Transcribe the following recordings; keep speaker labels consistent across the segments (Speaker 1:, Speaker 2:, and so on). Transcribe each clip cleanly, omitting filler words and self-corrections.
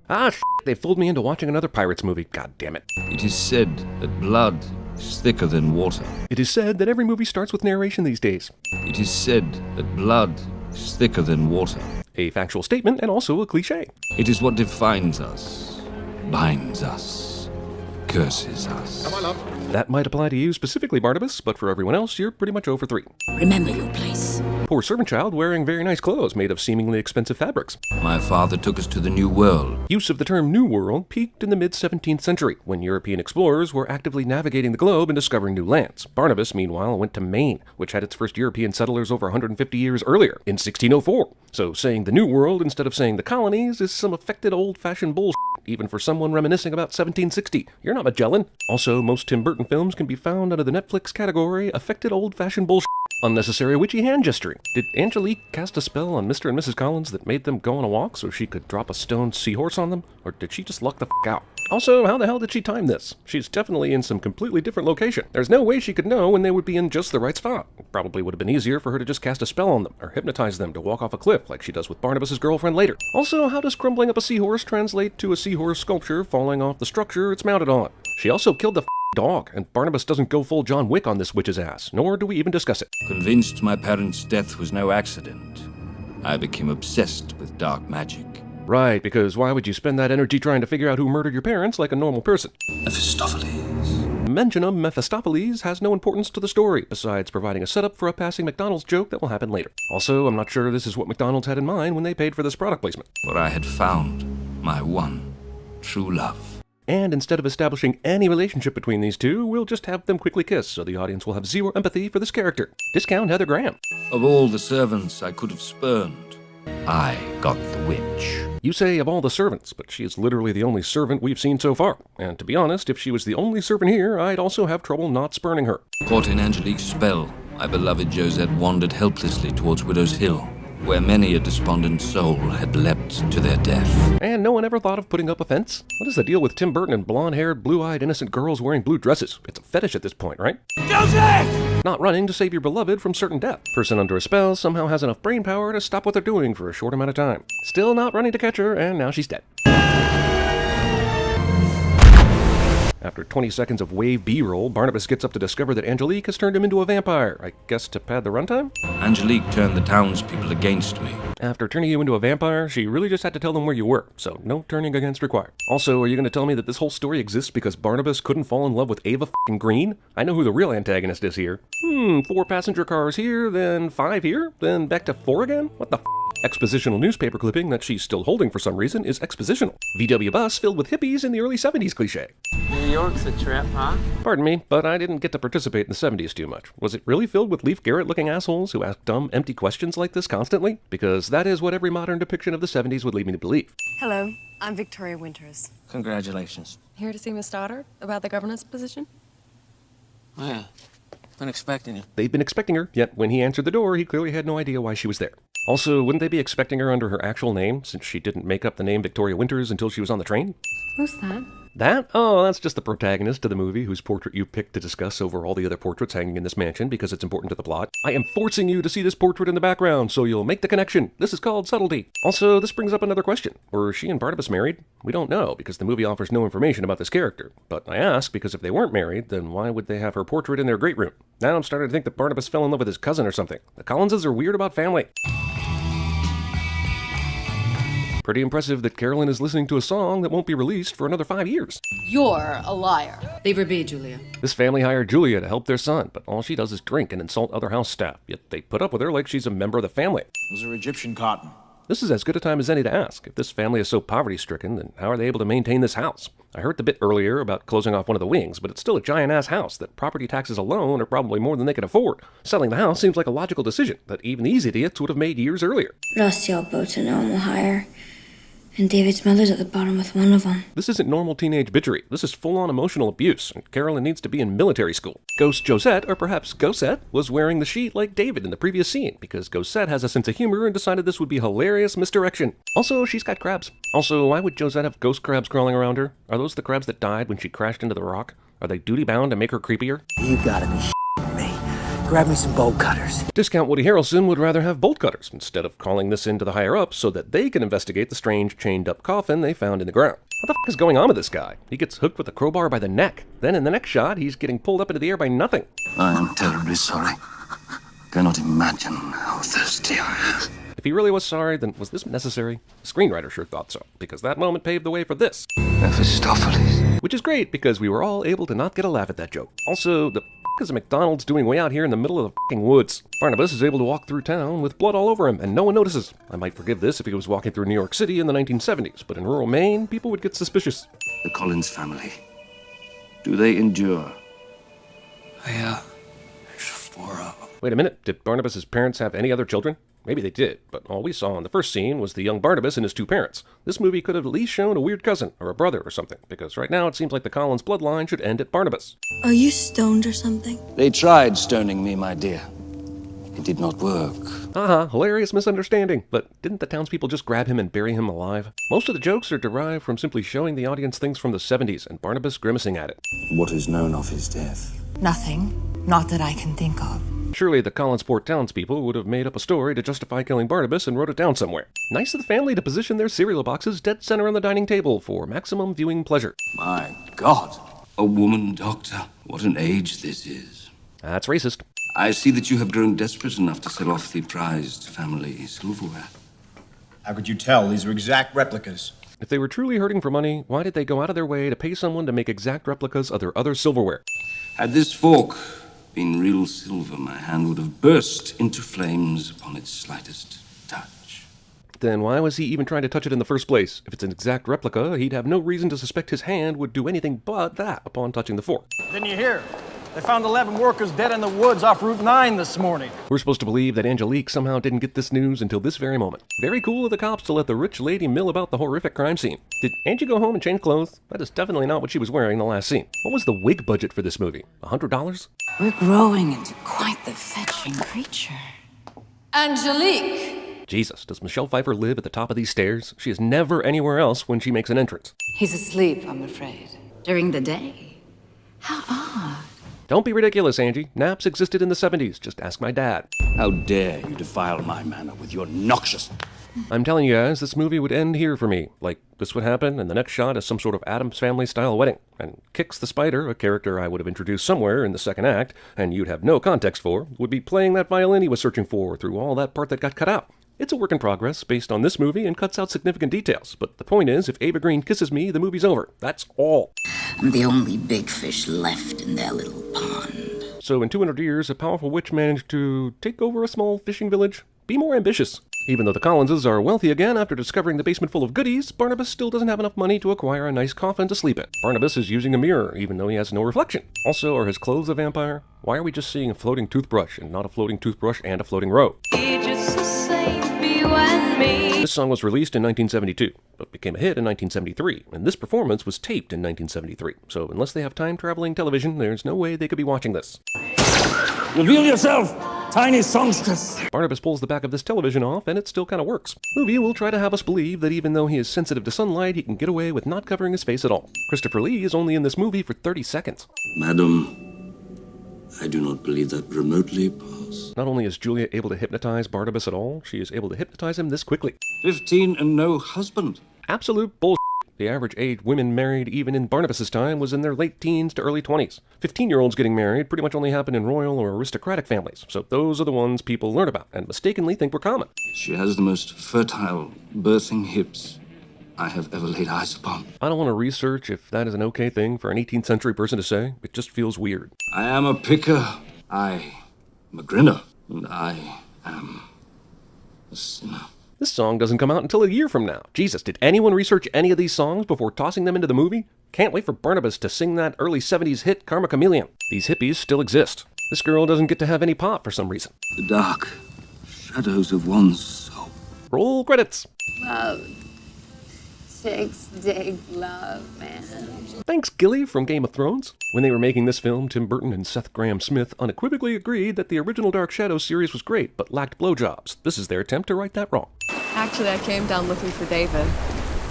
Speaker 1: Ah, they fooled me into watching another Pirates movie. God damn it.
Speaker 2: It is said that blood is thicker than water.
Speaker 1: It is said that every movie starts with narration these days.
Speaker 2: It is said that blood is thicker than water.
Speaker 1: A factual statement and also a cliche.
Speaker 2: It is what defines us, binds us, curses us.
Speaker 3: Come on, love.
Speaker 1: That might apply to you specifically, Barnabas, but for everyone else, you're pretty much 0 for 3.
Speaker 4: Remember your place.
Speaker 1: Poor servant child wearing very nice clothes made of seemingly expensive fabrics.
Speaker 2: My father took us to the New World.
Speaker 1: Use of the term New World peaked in the mid-17th century, when European explorers were actively navigating the globe and discovering new lands. Barnabas, meanwhile, went to Maine, which had its first European settlers over 150 years earlier, in 1604. So saying the New World instead of saying the colonies is some affected old-fashioned bullshit, even for someone reminiscing about 1760. You're not Magellan. Also, most Tim Burton films can be found under the Netflix category affected old-fashioned bullshit. Unnecessary witchy hand gesturing. Did Angelique cast a spell on Mr. and Mrs. Collins that made them go on a walk so she could drop a stone seahorse on them? Or did she just luck the f*** out? Also, how the hell did she time this? She's definitely in some completely different location. There's no way she could know when they would be in just the right spot. It probably would have been easier for her to just cast a spell on them, or hypnotize them to walk off a cliff like she does with Barnabas' girlfriend later. Also, how does crumbling up a seahorse translate to a seahorse sculpture falling off the structure it's mounted on? She also killed the dog, and Barnabas doesn't go full John Wick on this witch's ass, nor do we even discuss it.
Speaker 2: Convinced my parents' death was no accident, I became obsessed with dark magic.
Speaker 1: Right, because why would you spend that energy trying to figure out who murdered your parents like a normal person?
Speaker 2: Mephistopheles.
Speaker 1: Mention of Mephistopheles has no importance to the story, besides providing a setup for a passing McDonald's joke that will happen later. Also, I'm not sure this is what McDonald's had in mind when they paid for this product placement.
Speaker 2: For I had found my one true love.
Speaker 1: And instead of establishing any relationship between these two, we'll just have them quickly kiss, so the audience will have zero empathy for this character. Discount Heather Graham.
Speaker 2: Of all the servants I could have spurned, I got the witch.
Speaker 1: You say of all the servants, but she is literally the only servant we've seen so far. And to be honest, if she was the only servant here, I'd also have trouble not spurning her.
Speaker 2: Caught in Angelique's spell, my beloved Josette wandered helplessly towards Widow's Hill, where many a despondent soul had leapt to their death.
Speaker 1: And no one ever thought of putting up a fence? What is the deal with Tim Burton and blonde-haired, blue-eyed, innocent girls wearing blue dresses? It's a fetish at this point, right? Joseph! Not running to save your beloved from certain death. Person under a spell somehow has enough brain power to stop what they're doing for a short amount of time. Still not running to catch her, and now she's dead. After 20 seconds of wave B-roll, Barnabas gets up to discover that Angelique has turned him into a vampire. I guess to pad the runtime?
Speaker 2: Angelique turned the townspeople against me.
Speaker 1: After turning you into a vampire, she really just had to tell them where you were, so no turning against required. Also, are you going to tell me that this whole story exists because Barnabas couldn't fall in love with Ava f***ing Green? I know who the real antagonist is here. 4 passenger cars here, then 5 here, then back to 4 again? What the f***? Expositional newspaper clipping that she's still holding for some reason is expositional. VW bus filled with hippies in the early 70s cliche.
Speaker 5: New York's a trip, huh?
Speaker 1: Pardon me, but I didn't get to participate in the 70s too much. Was it really filled with Leif Garrett-looking assholes who ask dumb, empty questions like this constantly? Because that is what every modern depiction of the 70s would lead me to believe.
Speaker 6: Hello, I'm Victoria Winters.
Speaker 5: Congratulations.
Speaker 6: Here to see Miss Stoddard about the governess position?
Speaker 5: Oh, yeah. Been expecting you.
Speaker 1: They'd been expecting her, yet when he answered the door, he clearly had no idea why she was there. Also, wouldn't they be expecting her under her actual name, since she didn't make up the name Victoria Winters until she was on the train?
Speaker 6: Who's that?
Speaker 1: That? Oh, that's just the protagonist of the movie whose portrait you picked to discuss over all the other portraits hanging in this mansion because it's important to the plot. I am forcing you to see this portrait in the background so you'll make the connection. This is called subtlety. Also, this brings up another question. Were she and Barnabas married? We don't know because the movie offers no information about this character. But I ask because if they weren't married, then why would they have her portrait in their great room? Now I'm starting to think that Barnabas fell in love with his cousin or something. The Collinses are weird about family. Pretty impressive that Carolyn is listening to a song that won't be released for another 5 years.
Speaker 7: You're a liar. Leave her be, Julia.
Speaker 1: This family hired Julia to help their son, but all she does is drink and insult other house staff, yet they put up with her like she's a member of the family.
Speaker 3: Those are Egyptian cotton.
Speaker 1: This is as good a time as any to ask. If this family is so poverty-stricken, then how are they able to maintain this house? I heard the bit earlier about closing off one of the wings, but it's still a giant-ass house that property taxes alone are probably more than they can afford. Selling the house seems like a logical decision that even these idiots would have made years earlier.
Speaker 8: Lost sailboats and normal hire. And David's mother's at the bottom with one of them.
Speaker 1: This isn't normal teenage bitchery. This is full-on emotional abuse, and Carolyn needs to be in military school. Ghost Josette, or perhaps Gosette, was wearing the sheet like David in the previous scene, because Gosette has a sense of humor and decided this would be hilarious misdirection. Also, she's got crabs. Also, why would Josette have ghost crabs crawling around her? Are those the crabs that died when she crashed into the rock? Are they duty-bound to make her creepier?
Speaker 9: You gotta be me.
Speaker 5: Grab me some bolt cutters.
Speaker 1: Discount Woody Harrelson would rather have bolt cutters instead of calling this in to the higher-ups so that they can investigate the strange chained-up coffin they found in the ground. What the f*** is going on with this guy? He gets hooked with a crowbar by the neck. Then in the next shot, he's getting pulled up into the air by nothing.
Speaker 2: I am terribly sorry. Cannot imagine how thirsty I am.
Speaker 1: If he really was sorry, then was this necessary? The screenwriter sure thought so, because that moment paved the way for this.
Speaker 2: Mephistopheles.
Speaker 1: Which is great, because we were all able to not get a laugh at that joke. Also, the f*** is a McDonald's doing way out here in the middle of the f***ing woods? Barnabas is able to walk through town with blood all over him, and no one notices. I might forgive this if he was walking through New York City in the 1970s, but in rural Maine, people would get suspicious.
Speaker 2: The Collins family. Do they endure?
Speaker 5: Yeah. There's 4 of them.
Speaker 1: Wait a minute, did Barnabas's parents have any other children? Maybe they did, but all we saw in the first scene was the young Barnabas and his 2 parents. This movie could have at least shown a weird cousin, or a brother or something, because right now it seems like the Collins bloodline should end at Barnabas.
Speaker 8: Are you stoned or something?
Speaker 2: They tried stoning me, my dear. It did not work.
Speaker 1: Haha, hilarious misunderstanding. But didn't the townspeople just grab him and bury him alive? Most of the jokes are derived from simply showing the audience things from the 70s and Barnabas grimacing at it.
Speaker 2: What is known of his death?
Speaker 3: Nothing. Not that I can think of.
Speaker 1: Surely the Collinsport townspeople would have made up a story to justify killing Barnabas and wrote it down somewhere. Nice of the family to position their cereal boxes dead center on the dining table for maximum viewing pleasure.
Speaker 2: My God. A woman doctor. What an age this is.
Speaker 1: That's racist.
Speaker 2: I see that you have grown desperate enough to sell off the prized family silverware.
Speaker 4: How could you tell? These are exact replicas.
Speaker 1: If they were truly hurting for money, why did they go out of their way to pay someone to make exact replicas of their other silverware?
Speaker 2: Had this fork been real silver, my hand would have burst into flames upon its slightest touch.
Speaker 1: Then why was he even trying to touch it in the first place? If it's an exact replica, he'd have no reason to suspect his hand would do anything but that upon touching the fork.
Speaker 4: Didn't you hear? They found 11 workers dead in the woods off Route 9 this morning.
Speaker 1: We're supposed to believe that Angelique somehow didn't get this news until this very moment. Very cool of the cops to let the rich lady mill about the horrific crime scene. Did Angie go home and change clothes? That is definitely not what she was wearing in the last scene. What was the wig budget for this movie? $100?
Speaker 3: We're growing into quite the fetching creature. Angelique!
Speaker 1: Jesus, does Michelle Pfeiffer live at the top of these stairs? She is never anywhere else when she makes an entrance.
Speaker 7: He's asleep, I'm afraid. During the day? How odd.
Speaker 1: Don't be ridiculous, Angie. Naps existed in the 70s. Just ask my dad.
Speaker 2: How dare you defile my manner with your noxious...
Speaker 1: I'm telling you guys, this movie would end here for me. Like, this would happen, and the next shot is some sort of Addams Family-style wedding. And Kix the Spider, a character I would have introduced somewhere in the second act, and you'd have no context for, would be playing that violin he was searching for through all that part that got cut out. It's a work in progress based on this movie and cuts out significant details. But the point is, if Ava Green kisses me, the movie's over. That's all.
Speaker 3: I'm the only big fish left in their little pond.
Speaker 1: So in 200 years, a powerful witch managed to take over a small fishing village? Be more ambitious. Even though the Collinses are wealthy again after discovering the basement full of goodies, Barnabas still doesn't have enough money to acquire a nice coffin to sleep in. Barnabas is using a mirror, even though he has no reflection. Also, are his clothes a vampire? Why are we just seeing a floating toothbrush and not a floating toothbrush and a floating robe? This song was released in 1972, but became a hit in 1973, and this performance was taped in 1973. So unless they have time-traveling television, there's no way they could be watching this.
Speaker 4: Reveal yourself, tiny songstress.
Speaker 1: Barnabas pulls the back of this television off, and it still kind of works. Movie will try to have us believe that even though he is sensitive to sunlight, he can get away with not covering his face at all. Christopher Lee is only in this movie for 30 seconds.
Speaker 2: Madam, I do not believe that remotely possible.
Speaker 1: Not only is Julia able to hypnotize Barnabas at all, she is able to hypnotize him this quickly.
Speaker 2: 15 and no husband.
Speaker 1: Absolute bullshit. The average age women married even in Barnabas's time was in their late teens to early 20s. 15-year-olds getting married pretty much only happen in royal or aristocratic families, so those are the ones people learn about and mistakenly think were common.
Speaker 2: She has the most fertile birthing hips I have ever laid eyes upon.
Speaker 1: I don't want to research if that is an okay thing for an 18th century person to say. It just feels weird.
Speaker 2: I am a picker. I am a grinner. And I am a sinner.
Speaker 1: This song doesn't come out until a year from now. Jesus, did anyone research any of these songs before tossing them into the movie? Can't wait for Barnabas to sing that early 70s hit, Karma Chameleon. These hippies still exist. This girl doesn't get to have any pot for some reason.
Speaker 2: The dark shadows of one's soul.
Speaker 1: Roll credits.
Speaker 9: Love. Chicks dig love, man.
Speaker 1: Thanks, Gilly from Game of Thrones. When they were making this film, Tim Burton and Seth Grahame-Smith unequivocally agreed that the original Dark Shadows series was great, but lacked blowjobs. This is their attempt to right that wrong.
Speaker 6: Actually, I came down looking for David.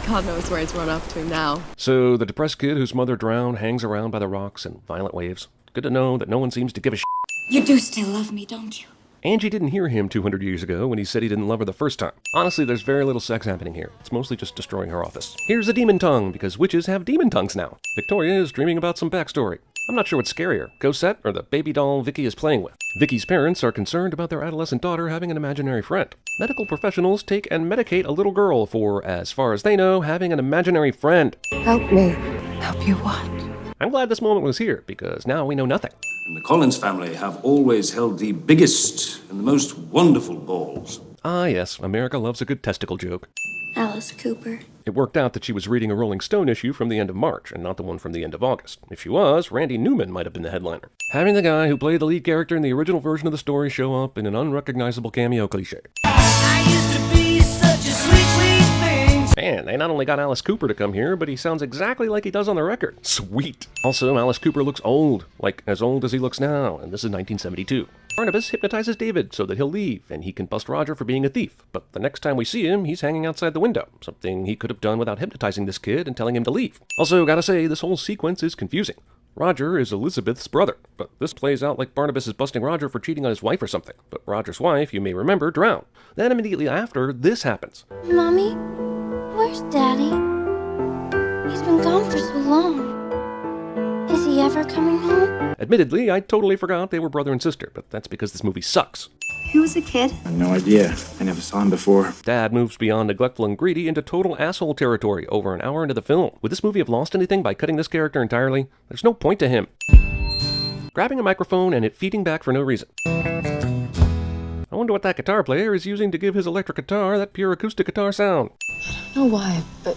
Speaker 6: God knows where he's run up to now.
Speaker 1: So, the depressed kid whose mother drowned hangs around by the rocks and violent waves. Good to know that no one seems to give a shit.
Speaker 8: You do still love me, don't you?
Speaker 1: Angie didn't hear him 200 years ago when he said he didn't love her the first time. Honestly, there's very little sex happening here. It's mostly just destroying her office. Here's a demon tongue, because witches have demon tongues now. Victoria is dreaming about some backstory. I'm not sure what's scarier, Cosette or the baby doll Vicky is playing with. Vicky's parents are concerned about their adolescent daughter having an imaginary friend. Medical professionals take and medicate a little girl for, as far as they know, having an imaginary friend.
Speaker 6: Help me. Help you what?
Speaker 1: I'm glad this moment was here, because now we know nothing.
Speaker 2: And the Collins family have always held the biggest and the most wonderful balls.
Speaker 1: Ah yes, America loves a good testicle joke.
Speaker 8: Alice Cooper.
Speaker 1: It worked out that she was reading a Rolling Stone issue from the end of March, and not the one from the end of August. If she was, Randy Newman might have been the headliner. Having the guy who played the lead character in the original version of the story show up in an unrecognizable cameo cliché.
Speaker 10: I used to be such a sweet, sweet thing.
Speaker 1: Man, they not only got Alice Cooper to come here, but he sounds exactly like he does on the record. Sweet. Also, Alice Cooper looks old, like as old as he looks now, and this is 1972. Barnabas hypnotizes David so that he'll leave, and he can bust Roger for being a thief. But the next time we see him, he's hanging outside the window, something he could have done without hypnotizing this kid and telling him to leave. Also, gotta say, this whole sequence is confusing. Roger is Elizabeth's brother, but this plays out like Barnabas is busting Roger for cheating on his wife or something. But Roger's wife, you may remember, drowned. Then immediately after, this happens.
Speaker 8: Mommy, where's Daddy? He's been gone for so long. Is he ever coming home?
Speaker 1: Admittedly, I totally forgot they were brother and sister, but that's because this movie sucks.
Speaker 9: He was a kid.
Speaker 5: I have no idea. I never saw him before.
Speaker 1: Dad moves beyond neglectful and greedy into total asshole territory over an hour into the film. Would this movie have lost anything by cutting this character entirely? There's no point to him. Grabbing a microphone and it feeding back for no reason. I wonder what that guitar player is using to give his electric guitar that pure acoustic guitar sound.
Speaker 6: I don't know why, but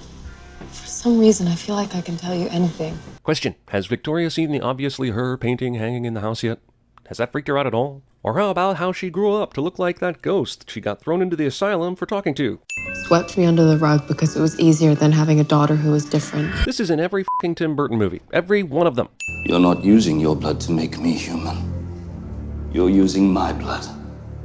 Speaker 6: for some reason I feel like I can tell you anything.
Speaker 1: Question: has Victoria seen the obviously her painting hanging in the house yet? Has that freaked her out at all? Or how about how she grew up to look like that ghost she got thrown into the asylum for talking to?
Speaker 6: Swept me under the rug because it was easier than having a daughter who was different.
Speaker 1: This is in every fucking Tim Burton movie. Every one of them.
Speaker 2: You're not using your blood to make me human. You're using my blood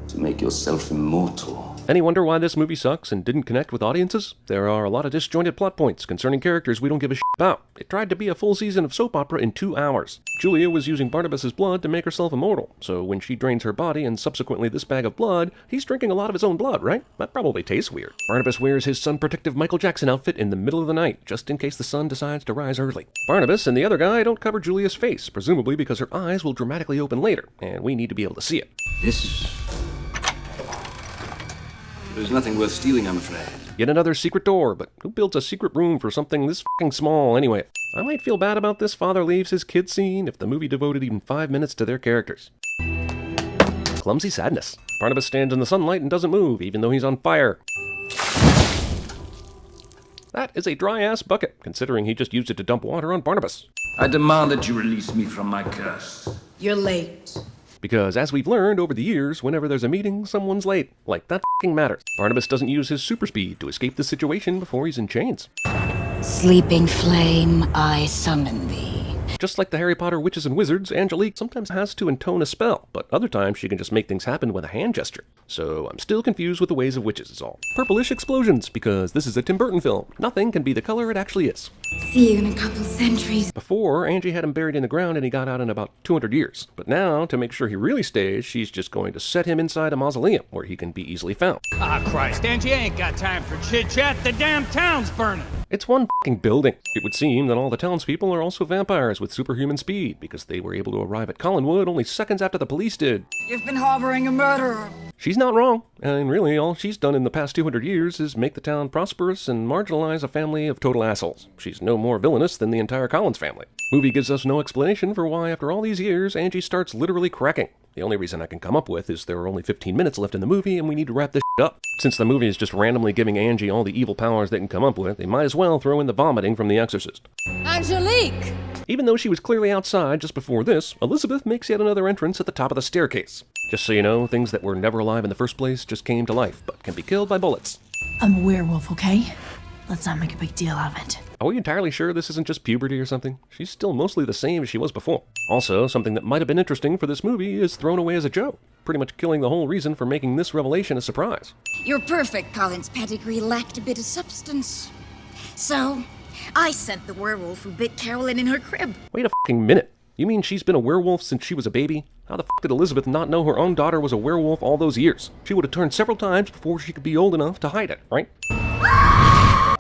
Speaker 2: to make yourself immortal.
Speaker 1: Any wonder why this movie sucks and didn't connect with audiences? There are a lot of disjointed plot points concerning characters we don't give a shit about. It tried to be a full season of soap opera in 2 hours. Julia was using Barnabas's blood to make herself immortal, so when she drains her body and subsequently this bag of blood, he's drinking a lot of his own blood, right? That probably tastes weird. Barnabas wears his sun-protective Michael Jackson outfit in the middle of the night, just in case the sun decides to rise early. Barnabas and the other guy don't cover Julia's face, presumably because her eyes will dramatically open later, and we need to be able to see it.
Speaker 2: There's nothing worth stealing, I'm afraid.
Speaker 1: Yet another secret door, but who builds a secret room for something this fucking small anyway? I might feel bad about this father leaves his kid scene if the movie devoted even 5 minutes to their characters. Clumsy sadness. Barnabas stands in the sunlight and doesn't move, even though he's on fire. That is a dry-ass bucket, considering he just used it to dump water on Barnabas.
Speaker 2: I demand that you release me from my curse.
Speaker 7: You're late.
Speaker 1: Because as we've learned over the years, whenever there's a meeting, someone's late. Like that fucking matters. Barnabas doesn't use his super speed to escape the situation before he's in chains.
Speaker 7: Sleeping flame, I summon thee.
Speaker 1: Just like the Harry Potter witches and wizards, Angelique sometimes has to intone a spell, but other times she can just make things happen with a hand gesture. So I'm still confused with the ways of witches is all. Purplish explosions, because this is a Tim Burton film. Nothing can be the color it actually is.
Speaker 8: See you in a couple centuries.
Speaker 1: Before, Angie had him buried in the ground and he got out in about 200 years. But now, to make sure he really stays, she's just going to set him inside a mausoleum where he can be easily found.
Speaker 4: Ah, Christ, Angie ain't got time for chit-chat. The damn town's burning.
Speaker 1: It's one fucking building. It would seem that all the townspeople are also vampires with superhuman speed, because they were able to arrive at Collinwood only seconds after the police did.
Speaker 7: You've been harboring a murderer.
Speaker 1: She's not wrong, and really all she's done in the past 200 years is make the town prosperous and marginalize a family of total assholes. She's no more villainous than the entire Collins family. Movie gives us no explanation for why after all these years Angie starts literally cracking. The only reason I can come up with is there are only 15 minutes left in the movie and we need to wrap this shit up. Since the movie is just randomly giving Angie all the evil powers they can come up with, they might as well throw in the vomiting from The Exorcist.
Speaker 7: Angelique!
Speaker 1: Even though she was clearly outside just before this, Elizabeth makes yet another entrance at the top of the staircase. Just so you know, things that were never alive in the first place just came to life, but can be killed by bullets.
Speaker 11: I'm a werewolf, okay? Let's not make a big deal of it.
Speaker 1: Are we entirely sure this isn't just puberty or something? She's still mostly the same as she was before. Also, something that might have been interesting for this movie is thrown away as a joke, pretty much killing the whole reason for making this revelation a surprise.
Speaker 7: Your perfect Collins pedigree lacked a bit of substance. So, I sent the werewolf who bit Carolyn in her crib.
Speaker 1: Wait a fucking minute. You mean she's been a werewolf since she was a baby? How the f did Elizabeth not know her own daughter was a werewolf all those years? She would have turned several times before she could be old enough to hide it, right?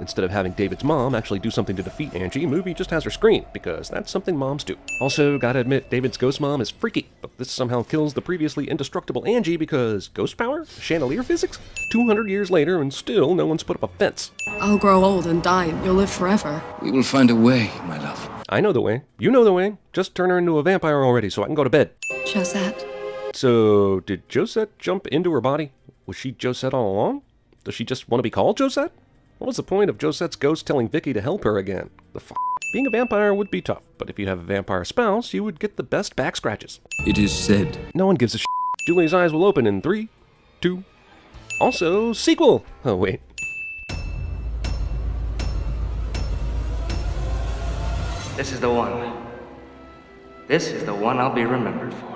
Speaker 1: Instead of having David's mom actually do something to defeat Angie, movie just has her scream, because that's something moms do. Also, gotta admit, David's ghost mom is freaky, but this somehow kills the previously indestructible Angie because ghost power? Chandelier physics? 200 years later and still no one's put up a fence.
Speaker 6: I'll grow old and die, and you'll live forever.
Speaker 2: We will find a way, my love.
Speaker 1: I know the way. You know the way. Just turn her into a vampire already so I can go to bed.
Speaker 6: Josette.
Speaker 1: So, did Josette jump into her body? Was she Josette all along? Does she just want to be called Josette? What was the point of Josette's ghost telling Vicky to help her again? The f***? Being a vampire would be tough, but if you have a vampire spouse, you would get the best back scratches.
Speaker 2: It is said.
Speaker 1: No one gives a shit. Julie's eyes will open in 3, 2... Also, sequel! Oh, wait.
Speaker 12: This is the one. This is the one I'll be remembered for.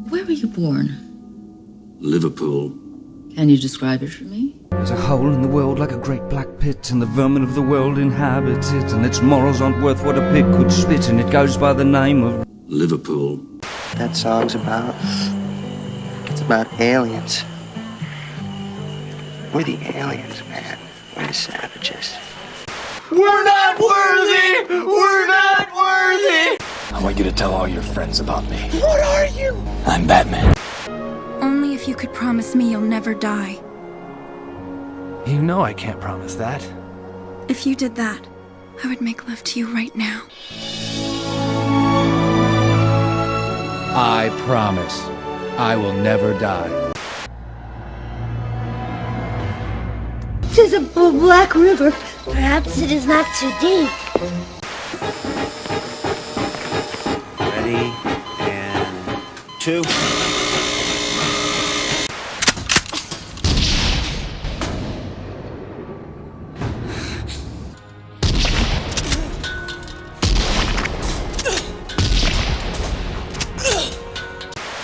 Speaker 3: Where were you born?
Speaker 2: Liverpool.
Speaker 3: Can you describe it for me?
Speaker 13: There's a hole in the world like a great black pit, and the vermin of the world inhabit it, and its morals aren't worth what a pig could spit, and it goes by the name of
Speaker 2: Liverpool.
Speaker 14: That song's about... it's about aliens. We're the aliens, man. We're the savages.
Speaker 10: We're not worthy! We're not worthy!
Speaker 15: I want you to tell all your friends about me.
Speaker 10: What are you?
Speaker 15: I'm Batman.
Speaker 7: Only if you could promise me you'll never die.
Speaker 15: You know I can't promise that.
Speaker 7: If you did that, I would make love to you right now.
Speaker 15: I promise I will never die.
Speaker 8: Tis a black river. Perhaps it is not too deep.
Speaker 14: Ready, and 2.